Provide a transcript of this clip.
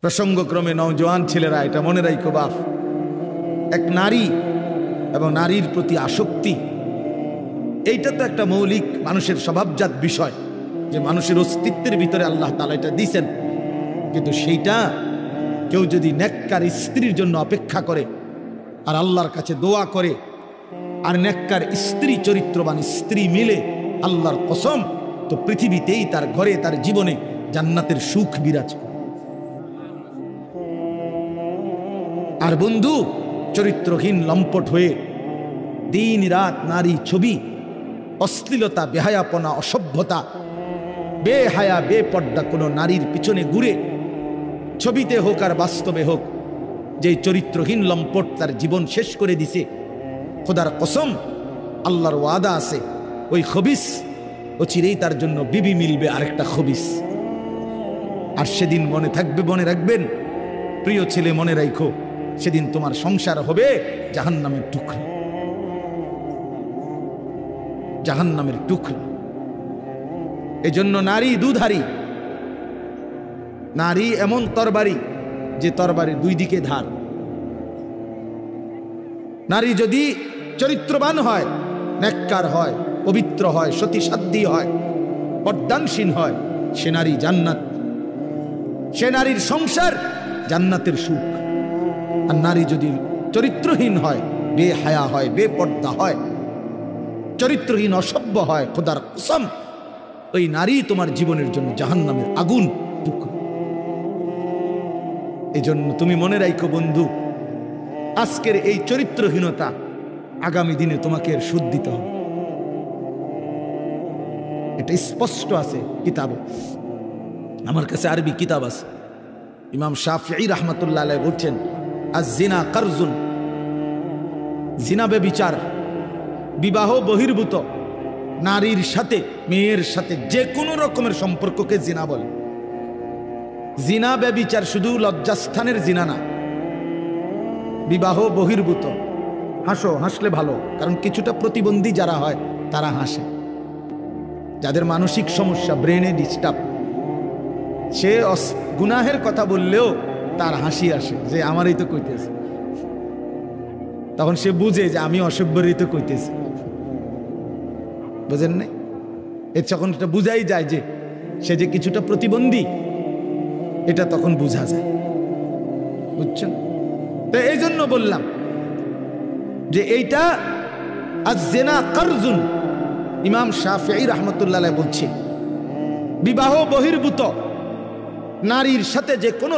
প্রসঙ্গক্রমে নওজোয়ান ছেলেরা এটা মনে রাখো বাপ, এক নারী এবং নারীর প্রতি আসক্তি, এইটা তো একটা মৌলিক মানুষের স্বভাবজাত বিষয়, যে মানুষের অস্তিত্বের ভিতরে আল্লাহ তাআলা এটা দিয়েছেন। কিন্তু সেইটা কেউ যদি নেককার স্ত্রীর জন্য অপেক্ষা করে আর আল্লাহর কাছে দোয়া করে আর নেককার স্ত্রী, চরিত্রবান স্ত্রী মিলে, আল্লাহর কসম, তো পৃথিবীতেই তার ঘরে, তার জীবনে জান্নাতের সুখ বিরাজ করে। আর বন্ধু, চরিত্রহীন লম্পট হয়ে দিন রাত নারী ছবি, অশ্লীলতা, বেহায়াপনা, অসভ্যতা, বেহায়া বেপর্দা কোনো নারীর পিছনে ঘুরে, ছবিতে হোক আর বাস্তবে হোক, যে চরিত্রহীন লম্পট তার জীবন শেষ করে দিছে, খোদার কসম, আল্লাহর ওয়াদা আছে, ওই খবিস ও চিরেই তার জন্য বিবি মিলবে আরেকটা খবিস। আর সেদিন মনে থাকবে, মনে রাখবেন প্রিয় ছেলে, মনে রাখো, সেদিন তোমার সংসার হবে জাহান্নামের টুকরা, জাহান্নামের টুকরা। এজন্য নারী দুধারী, নারী এমন তরবারি যে তরবারির দুই দিকে ধার। নারী যদি চরিত্রবান হয়, নেককার হয়, পবিত্র হয়, সতীসাধ্যী হয়, পর্দানসীন হয়, সে নারী জান্নাত, সে নারীর সংসার জান্নাতের সুখ। আর নারী যদি চরিত্রহীন হয়, বেহায়া হয়, বেপর্দা হয়, চরিত্রহীন, অসভ্য হয়, খোদার কসম, ওই নারী তোমার জীবনের জন্য জাহান্নামের আগুন টুকরো। এজন্য তুমি মনে রাখো বন্ধু, আজকের এই চরিত্রহীনতা আগামী দিনে তোমাকে এর সুদ দিতে হবে। এটা স্পষ্ট আছে কিতাবে। আমার কাছে আরবি কিতাব আছে, ইমাম শাফিঈ রাহমাতুল্লাহ আলাইহি বলছেন, আয-জিনা কারজুন, জিনা ব্যভিচার, বিবাহ বহির্ভূত নারীর সাথে, মেয়ের সাথে যে কোনো রকমের সম্পর্ককে জিনা বলে। জিনা ব্যভিচার শুধু লজ্জাস্থানের জিনা না, বিবাহ বহির্ভূত। হাসো, হাসলে ভালো, কারণ কিছুটা প্রতিবন্ধী যারা হয় তারা হাসে, যাদের মানসিক সমস্যা, ব্রেনে ডিস্টার্ব, সে গুনাহের কথা বললেও তার হাসি আসে, যে আমারই তো কইতেছে, তখন সে বুঝে যে আমি অসভ্যরই তো কইতেছি। বুঝেন নাই? এর যখন এটা বুঝাই যায় যে সে যে কিছুটা প্রতিবন্ধী, এটা তখন বোঝা যায়। বুঝছেন? তো এই জন্য বললাম যে এইটা আয-জিনা কারজুন। ইমাম শাফিঈ রাহমাতুল্লাহ আলাইহি বলছে, বিবাহ বহির্ভূত নারীর সাথে যে কোনো